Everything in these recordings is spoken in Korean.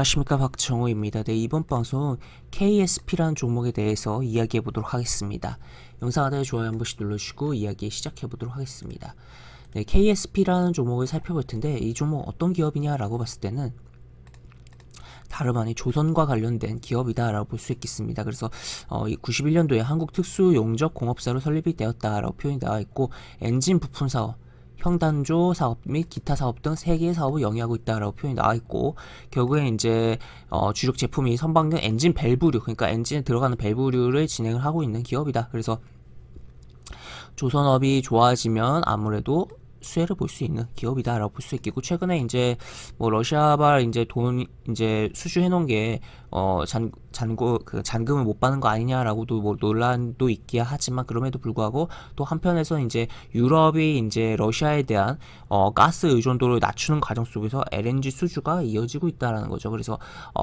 안녕하십니까, 박정호입니다. 네, 이번 방송 KSP라는 종목에 대해서 이야기해 보도록 하겠습니다. 영상 하단에 좋아요 한 번씩 눌러주시고 이야기 시작해 보도록 하겠습니다. 네, KSP라는 종목을 살펴볼 텐데 이 종목 어떤 기업이냐라고 봤을 때는 다름 아닌 조선과 관련된 기업이다라고 볼 수 있겠습니다. 그래서 91년도에 한국특수용접공업사로 설립이 되었다라고 표현이 나와 있고, 엔진 부품 사업, 형단조 사업 및 기타 사업 등 3개의 사업을 영위하고 있다라고 표현이 나와 있고, 결국에 이제 주력 제품이 선박용 엔진 밸브류, 그러니까 엔진에 들어가는 밸브류를 진행을 하고 있는 기업이다. 그래서 조선업이 좋아지면 아무래도 수혜를 볼 수 있는 기업이다라고 볼 수 있겠고, 최근에 이제 뭐 러시아발 이제 돈 이제 수주해 놓은 게 잔금을 못 받는 거 아니냐라고도 뭐 논란도 있기야 하지만, 그럼에도 불구하고 또 한편에서 이제 유럽이 이제 러시아에 대한 가스 의존도를 낮추는 과정 속에서 LNG 수주가 이어지고 있다라는 거죠. 그래서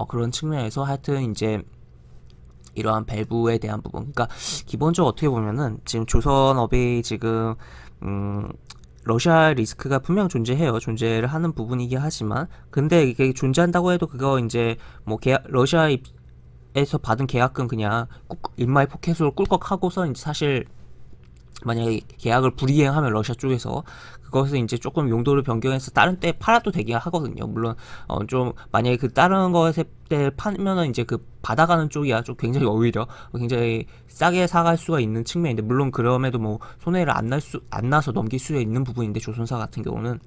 그런 측면에서 하여튼 이제 이러한 밸브에 대한 부분, 그러니까 기본적으로 어떻게 보면은 지금 조선업이 지금 러시아 리스크가 분명 존재해요. 존재를 하는 부분이긴 하지만, 근데 이게 존재한다고 해도 그거 이제 뭐 러시아에서 받은 계약금 그냥 인마이 포켓으로 꿀꺽하고서 이제 사실 만약에 계약을 불이행하면 러시아 쪽에서 그것을 이제 조금 용도를 변경해서 다른 때 팔아도 되긴 하거든요. 물론 좀 만약에 그 다른 것에 때 팔면은 이제 그 받아가는 쪽이야 좀 굉장히 오히려 굉장히 싸게 사갈 수가 있는 측면인데, 물론 그럼에도 뭐 손해를 안 나서 넘길 수 있는 부분인데, 조선사 같은 경우는.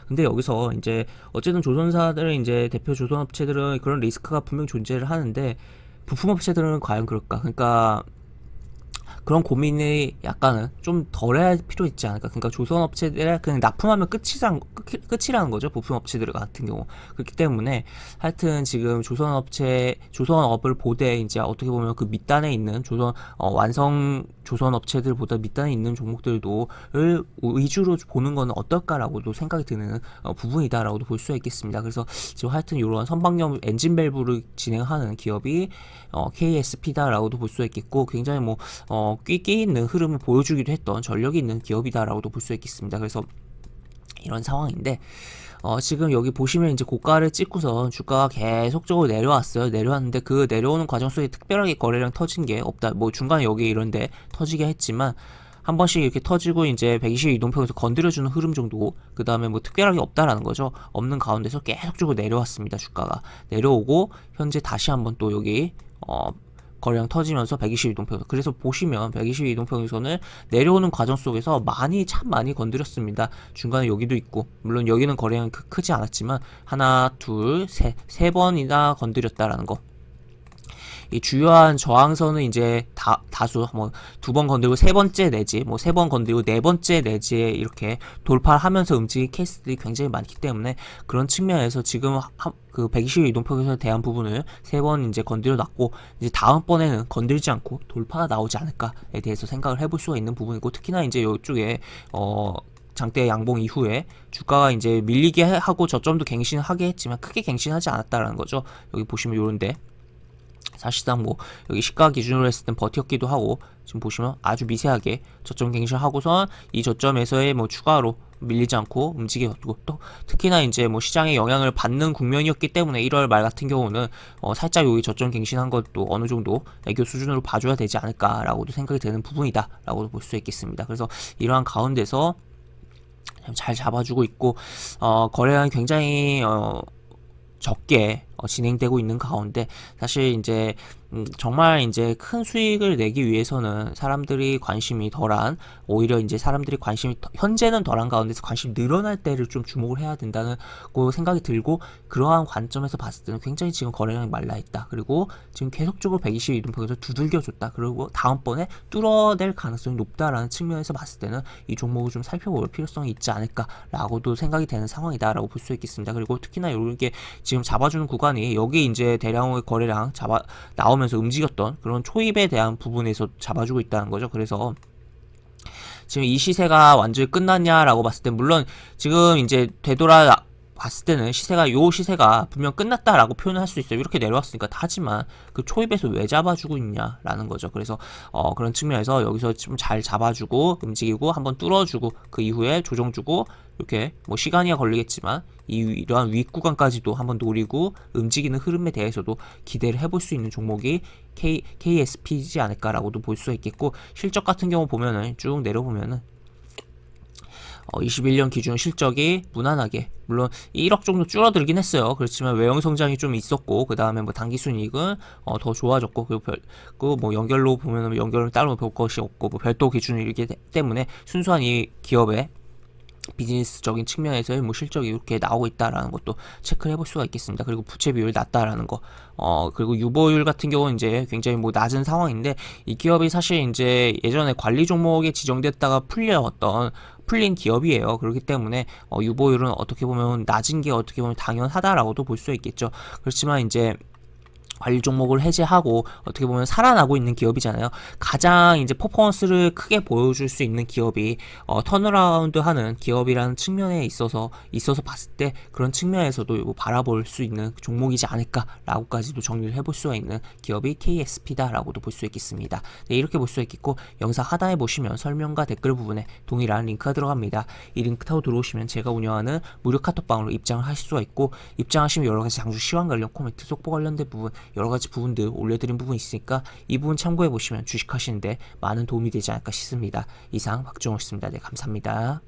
근데 여기서 이제 어쨌든 조선사들 이제 대표 조선업체들은 그런 리스크가 분명 존재를 하는데, 부품업체들은 과연 그럴까? 그러니까 그런 고민이 약간은 좀 덜할 필요 있지 않을까. 그러니까 조선업체들에 그냥 납품하면 끝이라는 거죠. 부품업체들 같은 경우. 그렇기 때문에 하여튼 지금 조선업을 보되 이제 어떻게 보면 그 밑단에 있는 완성 조선업체들보다 밑단에 있는 종목들도 위주로 보는 거는 어떨까라고도 생각이 드는 부분이다라고도 볼 수가 있겠습니다. 그래서 지금 하여튼 이런 선박용 엔진 밸브를 진행하는 기업이 KSP다라고도 볼 수가 있겠고, 굉장히 뭐 꽤 있는 흐름을 보여주기도 했던 전력이 있는 기업이다라고도 볼 수 있겠습니다. 그래서 이런 상황인데, 지금 여기 보시면 이제 고가를 찍고서 주가가 계속적으로 내려왔어요. 내려왔는데 그 내려오는 과정 속에 특별하게 거래량 터진 게 없다. 뭐 중간에 여기 이런데 터지게 했지만, 한 번씩 이렇게 터지고 이제 120 이동평에서 건드려주는 흐름 정도, 그 다음에 뭐 특별하게 없다라는 거죠. 없는 가운데서 계속적으로 내려왔습니다. 주가가 내려오고 현재 다시 한번 또 여기 거래량 터지면서 120 이동평선, 그래서 보시면 120 이동평선을 내려오는 과정 속에서 참 많이 건드렸습니다. 중간에 여기도 있고, 물론 여기는 거래량이 크지 않았지만 하나 둘 세 번이나 건드렸다라는 거. 이 주요한 저항선은 이제 다수 뭐 2번 건들고 3번째 내지 뭐 3번 건들고 4번째 내지에 이렇게 돌파를 하면서 움직인 케이스들이 굉장히 많기 때문에, 그런 측면에서 지금 그 120 이동평선에 대한 부분을 3번 이제 건드려 놨고, 이제 다음번에는 건들지 않고 돌파가 나오지 않을까에 대해서 생각을 해볼 수가 있는 부분이고, 특히나 이제 이쪽에 장대 양봉 이후에 주가가 이제 밀리게 하고 저점도 갱신하게 했지만 크게 갱신하지 않았다라는 거죠. 여기 보시면 요런데 사실상 뭐 여기 시가 기준으로 했을 땐 버텼기도 하고, 지금 보시면 아주 미세하게 저점 갱신하고선 이 저점에서의 뭐 추가로 밀리지 않고 움직였고, 또 특히나 이제 뭐 시장에 영향을 받는 국면이었기 때문에 1월 말 같은 경우는 살짝 여기 저점 갱신한 것도 어느 정도 애교 수준으로 봐줘야 되지 않을까라고도 생각이 되는 부분이다라고도 볼 수 있겠습니다. 그래서 이러한 가운데서 잘 잡아주고 있고, 거래량이 굉장히 적게 진행되고 있는 가운데, 사실 이제 정말 이제 큰 수익을 내기 위해서는 사람들이 관심이 덜한, 오히려 이제 사람들이 관심이 현재는 덜한 가운데서 관심이 늘어날 때를 좀 주목을 해야 된다는 생각이 들고, 그러한 관점에서 봤을 때는 굉장히 지금 거래량이 말라있다. 그리고 지금 계속적으로 120 이동평에서 두들겨줬다. 그리고 다음번에 뚫어낼 가능성이 높다라는 측면에서 봤을 때는 이 종목을 좀 살펴볼 필요성이 있지 않을까라고도 생각이 되는 상황이다라고 볼 수 있겠습니다. 그리고 특히나 이렇게 지금 잡아주는 구간이 여기 이제 대량의 거래량 나오면서 움직였던 그런 초입에 대한 부분에서 잡아주고 있다는 거죠. 그래서 지금 이 시세가 완전히 끝났냐라고 봤을 때, 물론 지금 이제 봤을 때는 요 시세가 분명 끝났다라고 표현을 할 수 있어요. 이렇게 내려왔으니까. 하지만 그 초입에서 왜 잡아주고 있냐라는 거죠. 그래서 그런 측면에서 여기서 좀 잘 잡아주고 움직이고 한번 뚫어주고 그 이후에 조정 주고 이렇게 뭐 시간이야 걸리겠지만 이러한 윗 구간까지도 한번 노리고 움직이는 흐름에 대해서도 기대를 해볼 수 있는 종목이 KSP이지 않을까라고도 볼 수가 있겠고, 실적 같은 경우 보면은 쭉 내려보면은 21년 기준 실적이 무난하게, 물론 1억 정도 줄어들긴 했어요. 그렇지만 외형 성장이 좀 있었고, 그 다음에 뭐 당기 순이익은 더 좋아졌고, 그리고 뭐 연결로 보면은 연결을 따로 볼 것이 없고, 뭐 별도 기준이기 때문에 순수한 이 기업의 비즈니스적인 측면에서의 뭐 실적이 이렇게 나오고 있다라는 것도 체크를 해볼 수가 있겠습니다. 그리고 부채 비율 낮다라는 거, 그리고 유보율 같은 경우는 이제 굉장히 뭐 낮은 상황인데, 이 기업이 사실 이제 예전에 관리 종목에 지정됐다가 풀린 기업이에요. 그렇기 때문에 유보율은 어떻게 보면 낮은 게 어떻게 보면 당연하다라고도 볼 수 있겠죠. 그렇지만 이제 관리 종목을 해제하고 어떻게 보면 살아나고 있는 기업이잖아요. 가장 이제 퍼포먼스를 크게 보여줄 수 있는 기업이 턴어라운드 하는 기업이라는 측면에 있어서 봤을 때 그런 측면에서도 바라볼 수 있는 종목이지 않을까라고까지도 정리를 해볼 수가 있는 기업이 KSP다라고도 볼 수 있겠습니다. 네, 이렇게 볼 수 있겠고, 영상 하단에 보시면 설명과 댓글 부분에 동일한 링크가 들어갑니다. 이 링크 타고 들어오시면 제가 운영하는 무료 카톡방으로 입장을 하실 수가 있고, 입장하시면 여러가지 장주 시황 관련 코멘트, 속보 관련된 부분, 여러가지 부분들 올려드린 부분이 있으니까 이 부분 참고해보시면 주식하시는데 많은 도움이 되지 않을까 싶습니다. 이상 박종호였습니다. 네, 감사합니다.